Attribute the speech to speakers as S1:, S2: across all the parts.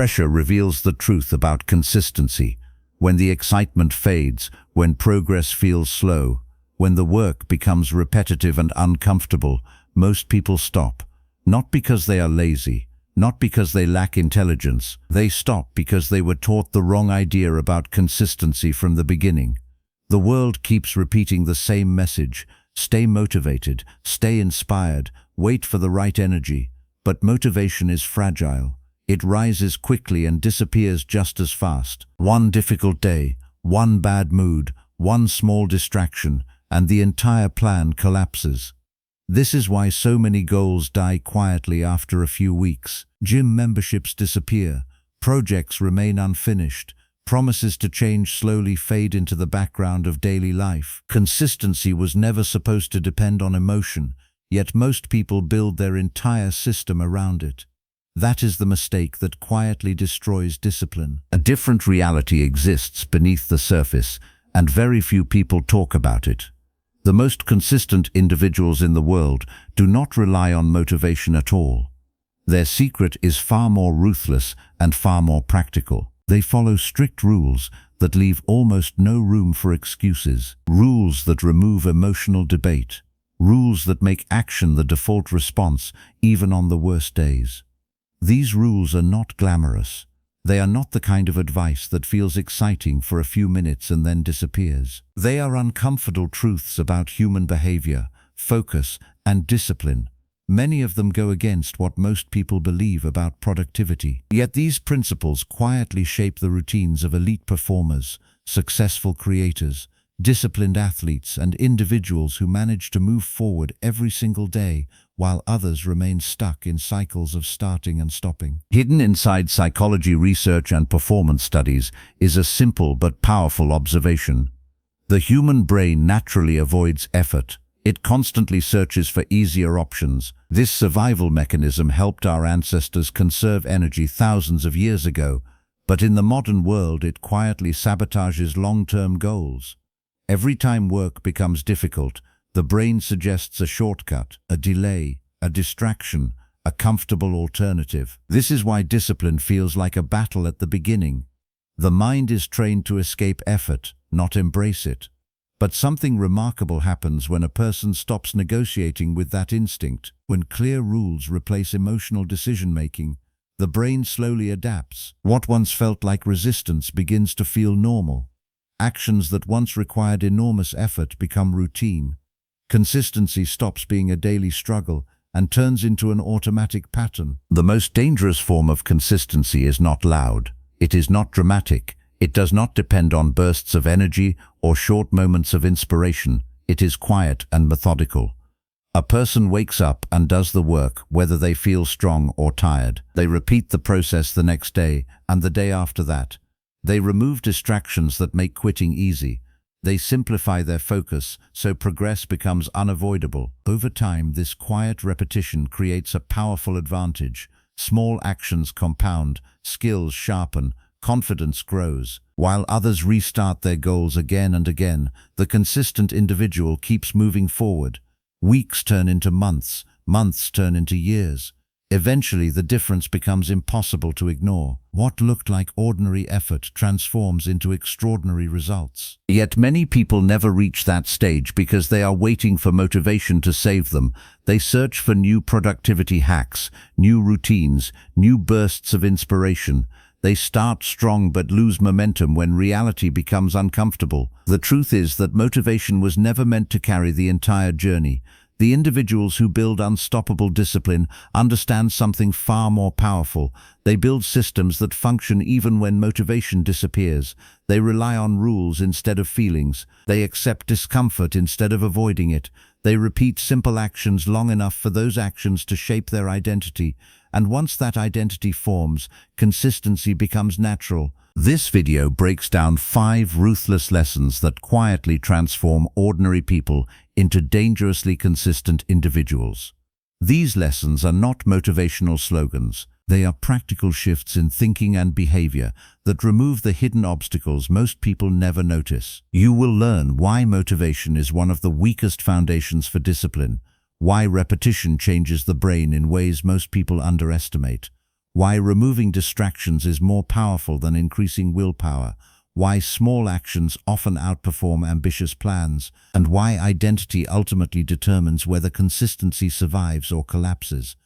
S1: Pressure reveals the truth about consistency. When the excitement fades, when progress feels slow, when the work becomes repetitive and uncomfortable, most people stop. Not because they are lazy, not because they lack intelligence. They stop because they were taught the wrong idea about consistency from the beginning. The world keeps repeating the same message: stay motivated, stay inspired, wait for the right energy. But motivation is fragile. It rises quickly and disappears just as fast. One difficult day, one bad mood, one small distraction, and the entire plan collapses. This is why so many goals die quietly after a few weeks. Gym memberships disappear, projects remain unfinished, promises to change slowly fade into the background of daily life. Consistency was never supposed to depend on emotion, yet most people build their entire system around it. That is the mistake that quietly destroys discipline. A different reality exists beneath the surface, and very few people talk about it. The most consistent individuals in the world do not rely on motivation at all. Their secret is far more ruthless and far more practical. They follow strict rules that leave almost no room for excuses. Rules that remove emotional debate. Rules that make action the default response, even on the worst days. These rules are not glamorous. They are not the kind of advice that feels exciting for a few minutes and then disappears. They are uncomfortable truths about human behavior, focus, and discipline. Many of them go against what most people believe about productivity. Yet these principles quietly shape the routines of elite performers, successful creators, disciplined athletes, and individuals who manage to move forward every single day while others remain stuck in cycles of starting and stopping. Hidden inside psychology research and performance studies is a simple but powerful observation. The human brain naturally avoids effort. It constantly searches for easier options. This survival mechanism helped our ancestors conserve energy thousands of years ago, but in the modern world it quietly sabotages long-term goals. Every time work becomes difficult, the brain suggests a shortcut, a delay, a distraction, a comfortable alternative. This is why discipline feels like a battle at the beginning. The mind is trained to escape effort, not embrace it. But something remarkable happens when a person stops negotiating with that instinct. When clear rules replace emotional decision-making, the brain slowly adapts. What once felt like resistance begins to feel normal. Actions that once required enormous effort become routine. Consistency stops being a daily struggle and turns into an automatic pattern. The most dangerous form of consistency is not loud. It is not dramatic. It does not depend on bursts of energy or short moments of inspiration. It is quiet and methodical. A person wakes up and does the work whether they feel strong or tired. They repeat the process the next day and the day after that. They remove distractions that make quitting easy. They simplify their focus so progress becomes unavoidable. Over time, this quiet repetition creates a powerful advantage. Small actions compound, skills sharpen, confidence grows. While others restart their goals again and again, the consistent individual keeps moving forward. Weeks turn into months, months turn into years. Eventually, the difference becomes impossible to ignore. What looked like ordinary effort transforms into extraordinary results. Yet many people never reach that stage because they are waiting for motivation to save them. They search for new productivity hacks, new routines, new bursts of inspiration. They start strong but lose momentum when reality becomes uncomfortable. The truth is that motivation was never meant to carry the entire journey. The individuals who build unstoppable discipline understand something far more powerful. They build systems that function even when motivation disappears. They rely on rules instead of feelings. They accept discomfort instead of avoiding it. They repeat simple actions long enough for those actions to shape their identity. And once that identity forms, consistency becomes natural. This video breaks down 5 ruthless lessons that quietly transform ordinary people into dangerously consistent individuals. These lessons are not motivational slogans. They are practical shifts in thinking and behavior that remove the hidden obstacles most people never notice. You will learn why motivation is one of the weakest foundations for discipline, why repetition changes the brain in ways most people underestimate, why removing distractions is more powerful than increasing willpower, why small actions often outperform ambitious plans, and why identity ultimately determines whether consistency survives or collapses.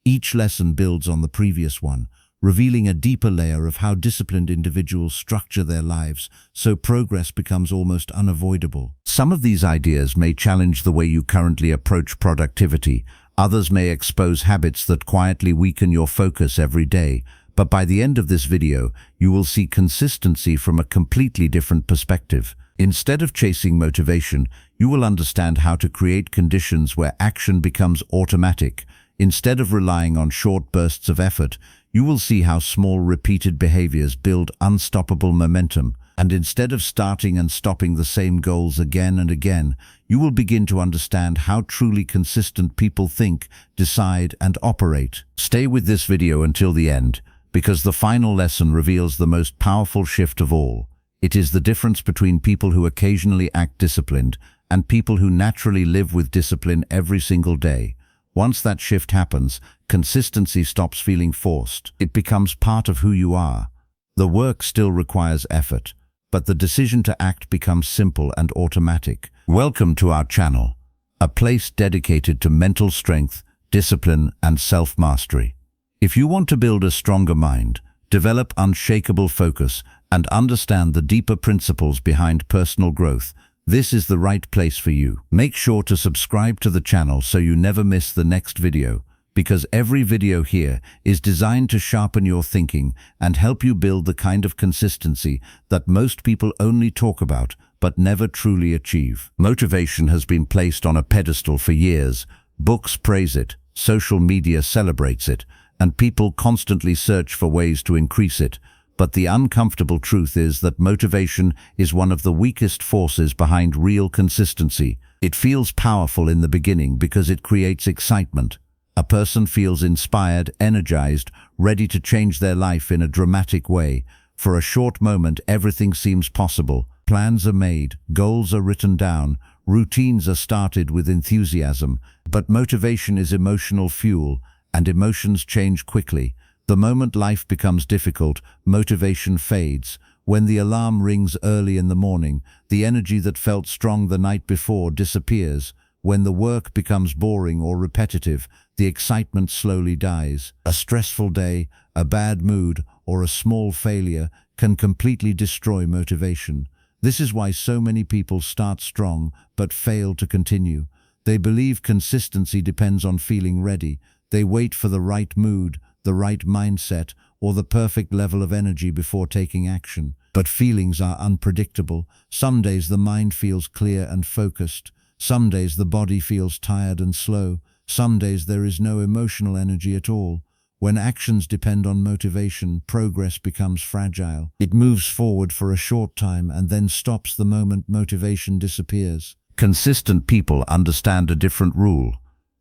S1: Each lesson builds on the previous one, revealing a deeper layer of how disciplined individuals structure their lives, so progress becomes almost unavoidable. Some of these ideas may challenge the way you currently approach productivity. Others may expose habits that quietly weaken your focus every day. But by the end of this video, you will see consistency from a completely different perspective. Instead of chasing motivation, you will understand how to create conditions where action becomes automatic. Instead of relying on short bursts of effort, you will see how small repeated behaviors build unstoppable momentum. And instead of starting and stopping the same goals again and again, you will begin to understand how truly consistent people think, decide, and operate. Stay with this video until the end, because the final lesson reveals the most powerful shift of all. It is the difference between people who occasionally act disciplined and people who naturally live with discipline every single day. Once that shift happens, consistency stops feeling forced. It becomes part of who you are. The work still requires effort, but the decision to act becomes simple and automatic. Welcome to our channel, a place dedicated to mental strength, discipline, and self-mastery. If you want to build a stronger mind, develop unshakable focus, and understand the deeper principles behind personal growth, this is the right place for you. Make sure to subscribe to the channel so you never miss the next video, because every video here is designed to sharpen your thinking and help you build the kind of consistency that most people only talk about but never truly achieve. Motivation has been placed on a pedestal for years. Books praise it, social media celebrates it, and people constantly search for ways to increase it. But the uncomfortable truth is that motivation is one of the weakest forces behind real consistency. It feels powerful in the beginning because it creates excitement. A person feels inspired, energized, ready to change their life in a dramatic way. For a short moment, everything seems possible. Plans are made, goals are written down, routines are started with enthusiasm. But motivation is emotional fuel, and emotions change quickly. The moment life becomes difficult, motivation fades. When the alarm rings early in the morning, the energy that felt strong the night before disappears. When the work becomes boring or repetitive, the excitement slowly dies. A stressful day, a bad mood, or a small failure can completely destroy motivation. This is why so many people start strong but fail to continue. They believe consistency depends on feeling ready. They wait for the right mood, the right mindset, or the perfect level of energy before taking action. But feelings are unpredictable. Some days the mind feels clear and focused. Some days the body feels tired and slow. Some days there is no emotional energy at all. When actions depend on motivation, progress becomes fragile. It moves forward for a short time and then stops the moment motivation disappears. Consistent people understand a different rule.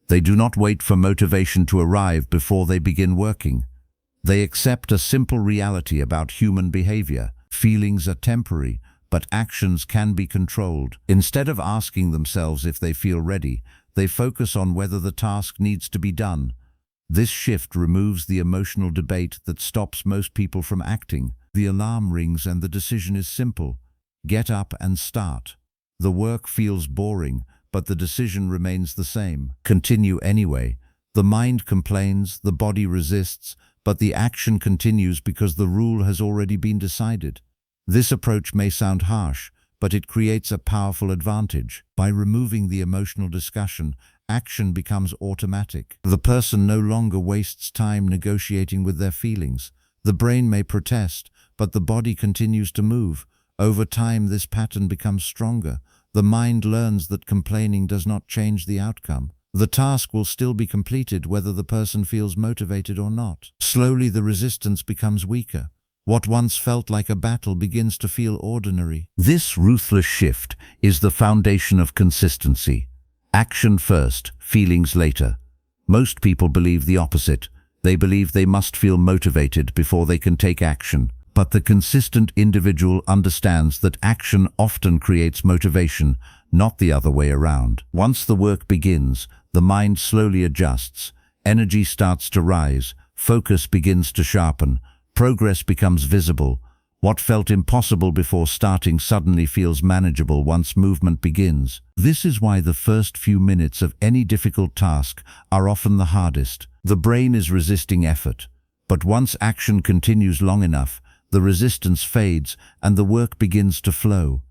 S1: They do not wait for motivation to arrive before they begin working. They accept a simple reality about human behavior. Feelings are temporary, but actions can be controlled. Instead of asking themselves if they feel ready, they focus on whether the task needs to be done. This shift removes the emotional debate that stops most people from acting. The alarm rings and the decision is simple. Get up and start. The work feels boring, but the decision remains the same. Continue anyway. The mind complains, the body resists, but the action continues because the rule has already been decided. This approach may sound harsh, but it creates a powerful advantage. By removing the emotional discussion, action becomes automatic. The person no longer wastes time negotiating with their feelings. The brain may protest, but the body continues to move. Over time, this pattern becomes stronger. The mind learns that complaining does not change the outcome. The task will still be completed whether the person feels motivated or not. Slowly, the resistance becomes weaker. What once felt like a battle begins to feel ordinary. This ruthless shift is the foundation of consistency. Action first, feelings later. Most people believe the opposite. They believe they must feel motivated before they can take action. But the consistent individual understands that action often creates motivation, not the other way around. Once the work begins, the mind slowly adjusts. Energy starts to rise. Focus begins to sharpen. Progress becomes visible. What felt impossible before starting suddenly feels manageable once movement begins. This is why the first few minutes of any difficult task are often the hardest. The brain is resisting effort. But once action continues long enough, the resistance fades and the work begins to flow.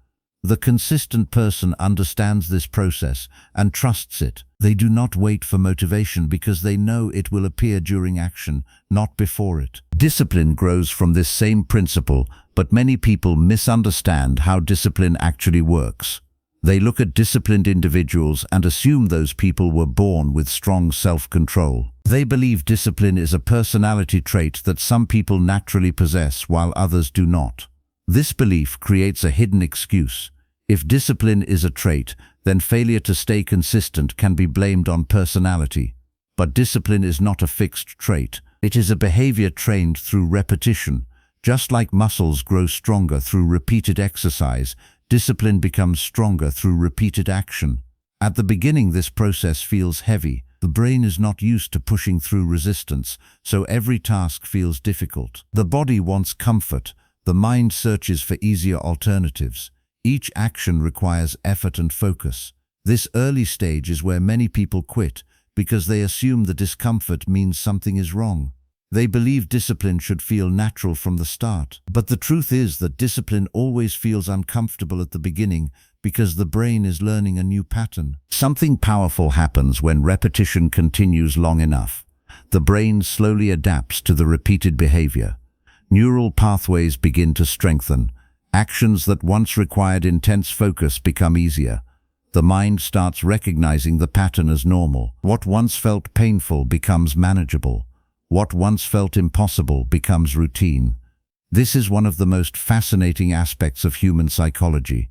S1: The consistent person understands this process and trusts it. They do not wait for motivation because they know it will appear during action, not before it. Discipline grows from this same principle, but many people misunderstand how discipline actually works. They look at disciplined individuals and assume those people were born with strong self-control. They believe discipline is a personality trait that some people naturally possess while others do not. This belief creates a hidden excuse. If discipline is a trait, then failure to stay consistent can be blamed on personality. But discipline is not a fixed trait. It is a behavior trained through repetition. Just like muscles grow stronger through repeated exercise, discipline becomes stronger through repeated action. At the beginning, this process feels heavy. The brain is not used to pushing through resistance, so every task feels difficult. The body wants comfort. The mind searches for easier alternatives. Each action requires effort and focus. This early stage is where many people quit because they assume the discomfort means something is wrong. They believe discipline should feel natural from the start. But the truth is that discipline always feels uncomfortable at the beginning because the brain is learning a new pattern. Something powerful happens when repetition continues long enough. The brain slowly adapts to the repeated behavior. Neural pathways begin to strengthen. Actions that once required intense focus become easier. The mind starts recognizing the pattern as normal. What once felt painful becomes manageable. What once felt impossible becomes routine. This is one of the most fascinating aspects of human psychology.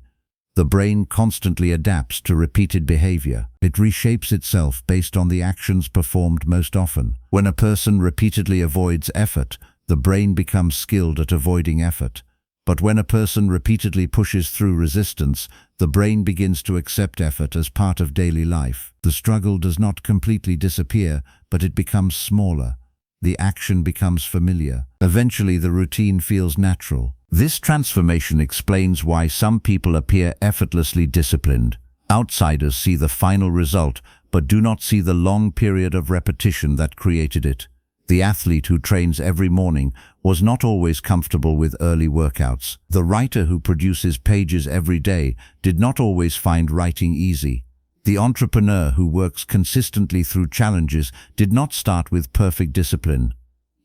S1: The brain constantly adapts to repeated behavior. It reshapes itself based on the actions performed most often. When a person repeatedly avoids effort, the brain becomes skilled at avoiding effort. But when a person repeatedly pushes through resistance, the brain begins to accept effort as part of daily life. The struggle does not completely disappear, but it becomes smaller. The action becomes familiar. Eventually, the routine feels natural. This transformation explains why some people appear effortlessly disciplined. Outsiders see the final result, but do not see the long period of repetition that created it. The athlete who trains every morning was not always comfortable with early workouts. The writer who produces pages every day did not always find writing easy. The entrepreneur who works consistently through challenges did not start with perfect discipline.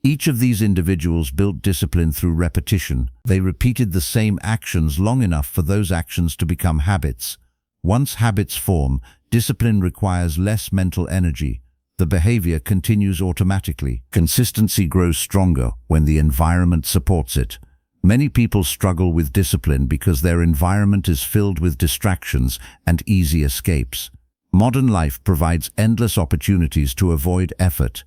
S1: Each of these individuals built discipline through repetition. They repeated the same actions long enough for those actions to become habits. Once habits form, discipline requires less mental energy. The behavior continues automatically. Consistency grows stronger when the environment supports it. Many people struggle with discipline because their environment is filled with distractions and easy escapes. Modern life provides endless opportunities to avoid effort.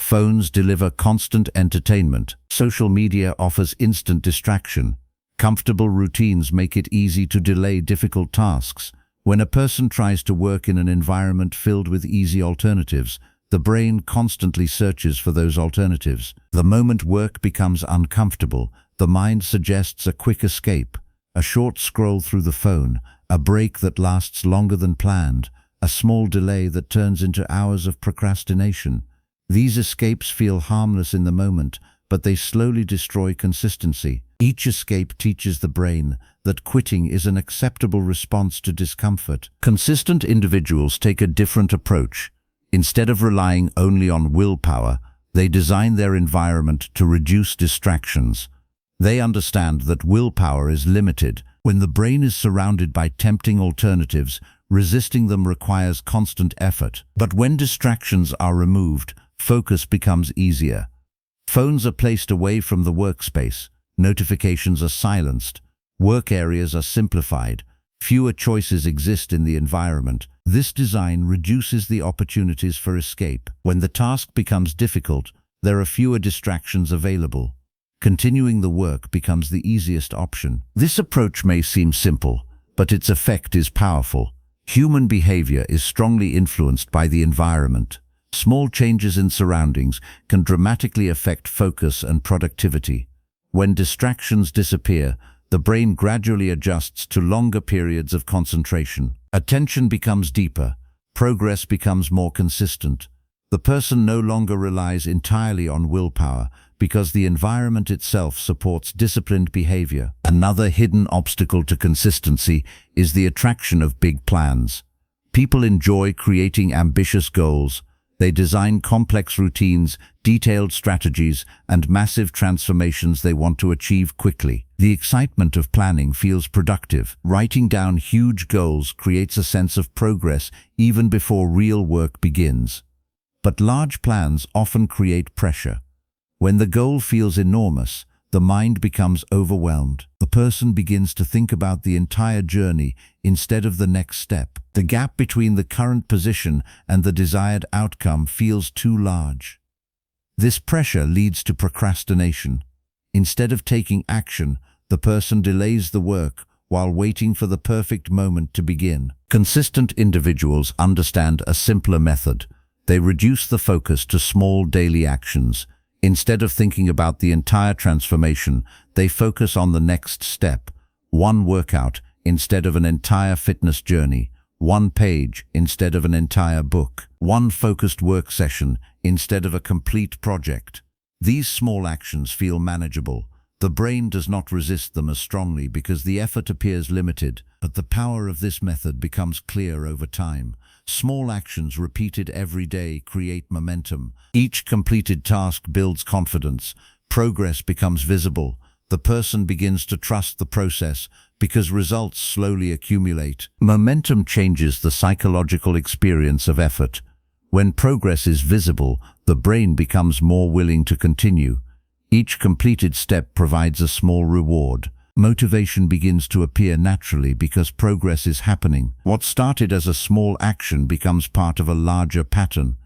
S1: Phones deliver constant entertainment. Social media offers instant distraction. Comfortable routines make it easy to delay difficult tasks. When a person tries to work in an environment filled with easy alternatives, the brain constantly searches for those alternatives. The moment work becomes uncomfortable, the mind suggests a quick escape, a short scroll through the phone, a break that lasts longer than planned, a small delay that turns into hours of procrastination. These escapes feel harmless in the moment, but they slowly destroy consistency. Each escape teaches the brain that quitting is an acceptable response to discomfort. Consistent individuals take a different approach. Instead of relying only on willpower, they design their environment to reduce distractions. They understand that willpower is limited. When the brain is surrounded by tempting alternatives, resisting them requires constant effort. But when distractions are removed, focus becomes easier. Phones are placed away from the workspace. Notifications are silenced. Work areas are simplified. Fewer choices exist in the environment. This design reduces the opportunities for escape. When the task becomes difficult, there are fewer distractions available. Continuing the work becomes the easiest option. This approach may seem simple, but its effect is powerful. Human behavior is strongly influenced by the environment. Small changes in surroundings can dramatically affect focus and productivity. When distractions disappear, the brain gradually adjusts to longer periods of concentration. Attention becomes deeper. Progress becomes more consistent. The person no longer relies entirely on willpower because the environment itself supports disciplined behavior. Another hidden obstacle to consistency is the attraction of big plans. People enjoy creating ambitious goals. They design complex routines, detailed strategies, and massive transformations they want to achieve quickly. The excitement of planning feels productive. Writing down huge goals creates a sense of progress even before real work begins. But large plans often create pressure. When the goal feels enormous, the mind becomes overwhelmed. The person begins to think about the entire journey instead of the next step. The gap between the current position and the desired outcome feels too large. This pressure leads to procrastination. Instead of taking action, the person delays the work while waiting for the perfect moment to begin. Consistent individuals understand a simpler method. They reduce the focus to small daily actions. Instead of thinking about the entire transformation, they focus on the next step. One workout instead of an entire fitness journey. One page instead of an entire book. One focused work session instead of a complete project. These small actions feel manageable. The brain does not resist them as strongly because the effort appears limited, but the power of this method becomes clear over time. Small actions repeated every day create momentum. Each completed task builds confidence. Progress becomes visible. The person begins to trust the process because results slowly accumulate. Momentum changes the psychological experience of effort. When progress is visible, the brain becomes more willing to continue. Each completed step provides a small reward. Motivation begins to appear naturally because progress is happening. What started as a small action becomes part of a larger pattern.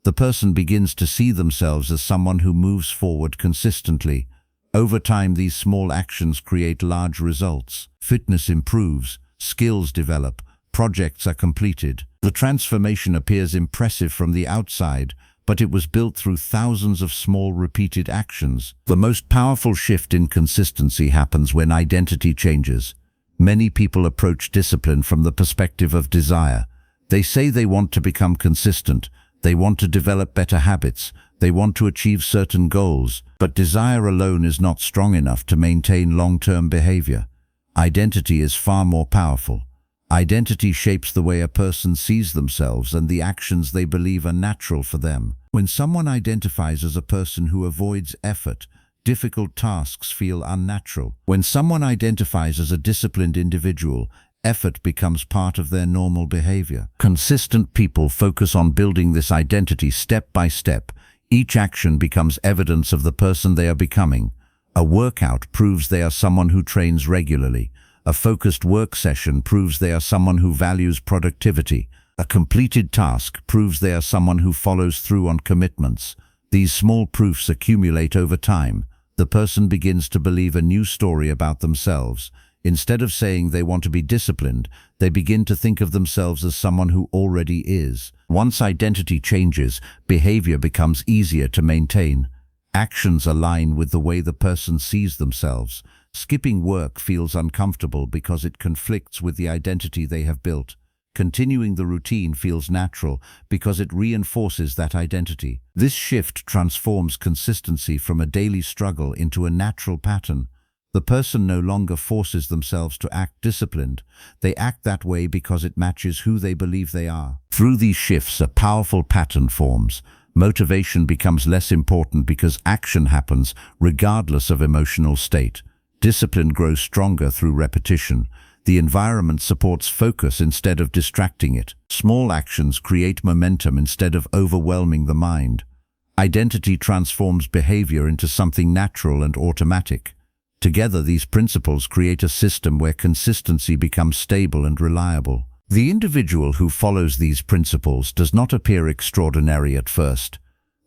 S1: The person begins to see themselves as someone who moves forward consistently. Over time, these small actions create large results. Fitness improves, skills develop, projects are completed. The transformation appears impressive from the outside, but it was built through thousands of small repeated actions. The most powerful shift in consistency happens when identity changes. Many people approach discipline from the perspective of desire. They say they want to become consistent, they want to develop better habits, they want to achieve certain goals, but desire alone is not strong enough to maintain long-term behavior. Identity is far more powerful. Identity shapes the way a person sees themselves and the actions they believe are natural for them. When someone identifies as a person who avoids effort, difficult tasks feel unnatural. When someone identifies as a disciplined individual, effort becomes part of their normal behavior. Consistent people focus on building this identity step by step. Each action becomes evidence of the person they are becoming. A workout proves they are someone who trains regularly. A focused work session proves they are someone who values productivity. A completed task proves they are someone who follows through on commitments. These small proofs accumulate over time. The person begins to believe a new story about themselves. Instead of saying they want to be disciplined, they begin to think of themselves as someone who already is. Once identity changes, behavior becomes easier to maintain. Actions align with the way the person sees themselves. Skipping work feels uncomfortable because it conflicts with the identity they have built. Continuing the routine feels natural because it reinforces that identity. This shift transforms consistency from a daily struggle into a natural pattern. The person no longer forces themselves to act disciplined. They act that way because it matches who they believe they are. Through these shifts, a powerful pattern forms. Motivation becomes less important because action happens regardless of emotional state. Discipline grows stronger through repetition. The environment supports focus instead of distracting it. Small actions create momentum instead of overwhelming the mind. Identity transforms behavior into something natural and automatic. Together, these principles create a system where consistency becomes stable and reliable. The individual who follows these principles does not appear extraordinary at first.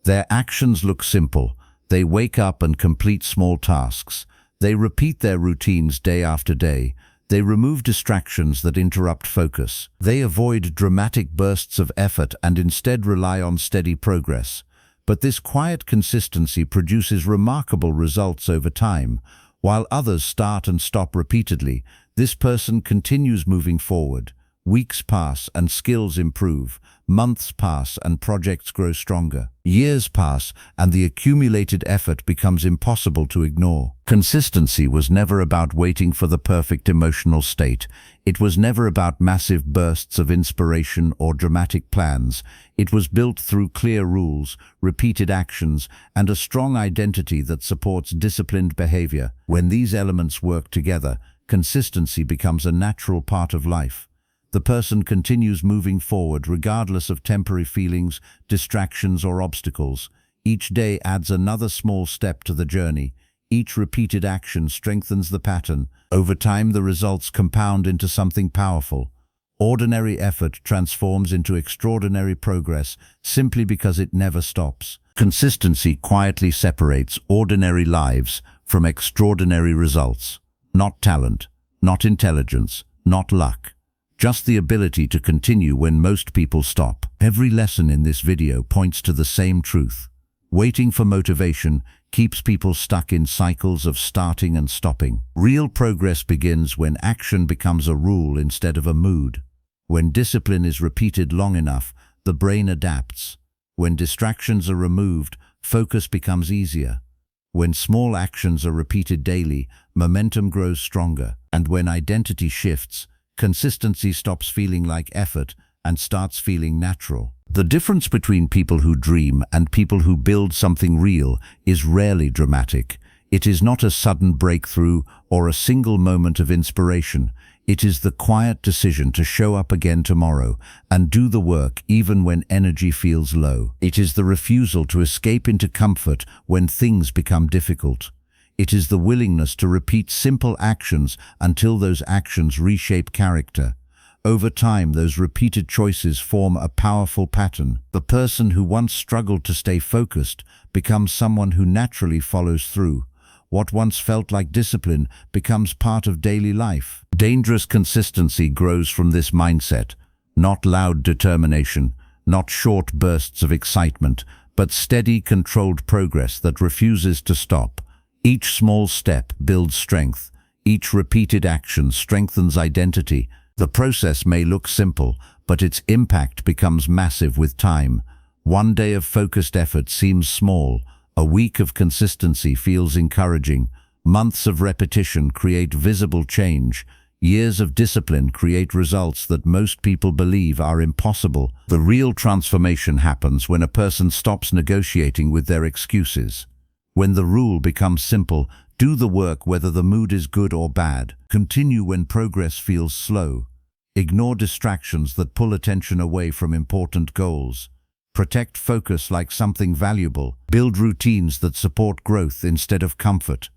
S1: Their actions look simple. They wake up and complete small tasks. They repeat their routines day after day. They remove distractions that interrupt focus. They avoid dramatic bursts of effort and instead rely on steady progress. But this quiet consistency produces remarkable results over time. While others start and stop repeatedly, this person continues moving forward. Weeks pass and skills improve. Months pass and projects grow stronger. Years pass and the accumulated effort becomes impossible to ignore. Consistency was never about waiting for the perfect emotional state. It was never about massive bursts of inspiration or dramatic plans. It was built through clear rules, repeated actions, and a strong identity that supports disciplined behavior. When these elements work together, consistency becomes a natural part of life. The person continues moving forward regardless of temporary feelings, distractions, or obstacles. Each day adds another small step to the journey. Each repeated action strengthens the pattern. Over time, the results compound into something powerful. Ordinary effort transforms into extraordinary progress simply because it never stops. Consistency quietly separates ordinary lives from extraordinary results. Not talent, not intelligence, not luck. Just the ability to continue when most people stop. Every lesson in this video points to the same truth. Waiting for motivation keeps people stuck in cycles of starting and stopping. Real progress begins when action becomes a rule instead of a mood. When discipline is repeated long enough, the brain adapts. When distractions are removed, focus becomes easier. When small actions are repeated daily, momentum grows stronger. And when identity shifts, consistency stops feeling like effort and starts feeling natural. The difference between people who dream and people who build something real is rarely dramatic. It is not a sudden breakthrough or a single moment of inspiration. It is the quiet decision to show up again tomorrow and do the work even when energy feels low. It is the refusal to escape into comfort when things become difficult. It is the willingness to repeat simple actions until those actions reshape character. Over time, those repeated choices form a powerful pattern. The person who once struggled to stay focused becomes someone who naturally follows through. What once felt like discipline becomes part of daily life. Dangerous consistency grows from this mindset. Not loud determination, not short bursts of excitement, but steady, controlled progress that refuses to stop. Each small step builds strength. Each repeated action strengthens identity. The process may look simple, but its impact becomes massive with time. One day of focused effort seems small. A week of consistency feels encouraging. Months of repetition create visible change. Years of discipline create results that most people believe are impossible. The real transformation happens when a person stops negotiating with their excuses. When the rule becomes simple, do the work whether the mood is good or bad. Continue when progress feels slow. Ignore distractions that pull attention away from important goals. Protect focus like something valuable. Build routines that support growth instead of comfort.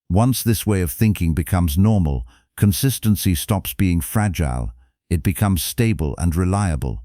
S1: Once this way of thinking becomes normal, consistency stops being fragile. It becomes stable and reliable.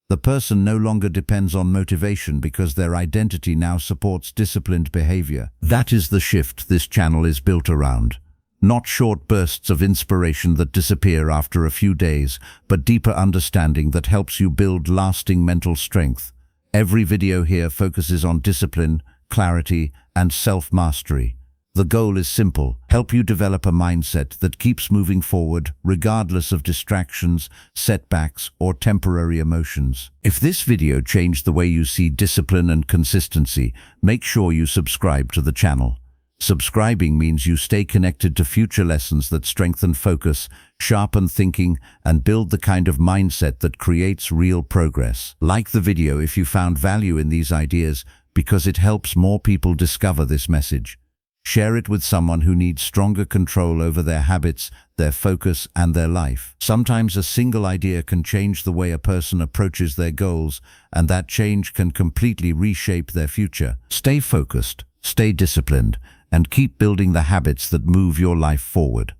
S1: The person no longer depends on motivation because their identity now supports disciplined behavior. That is the shift this channel is built around. Not short bursts of inspiration that disappear after a few days, but deeper understanding that helps you build lasting mental strength. Every video here focuses on discipline, clarity, and self-mastery. The goal is simple: help you develop a mindset that keeps moving forward regardless of distractions, setbacks, or temporary emotions. If this video changed the way you see discipline and consistency, make sure you subscribe to the channel. Subscribing means you stay connected to future lessons that strengthen focus, sharpen thinking, and build the kind of mindset that creates real progress. Like the video if you found value in these ideas, because it helps more people discover this message. Share it with someone who needs stronger control over their habits, their focus, and their life. Sometimes a single idea can change the way a person approaches their goals, and that change can completely reshape their future. Stay focused, stay disciplined, and keep building the habits that move your life forward.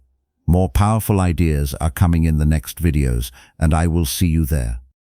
S1: More powerful ideas are coming in the next videos, and I will see you there.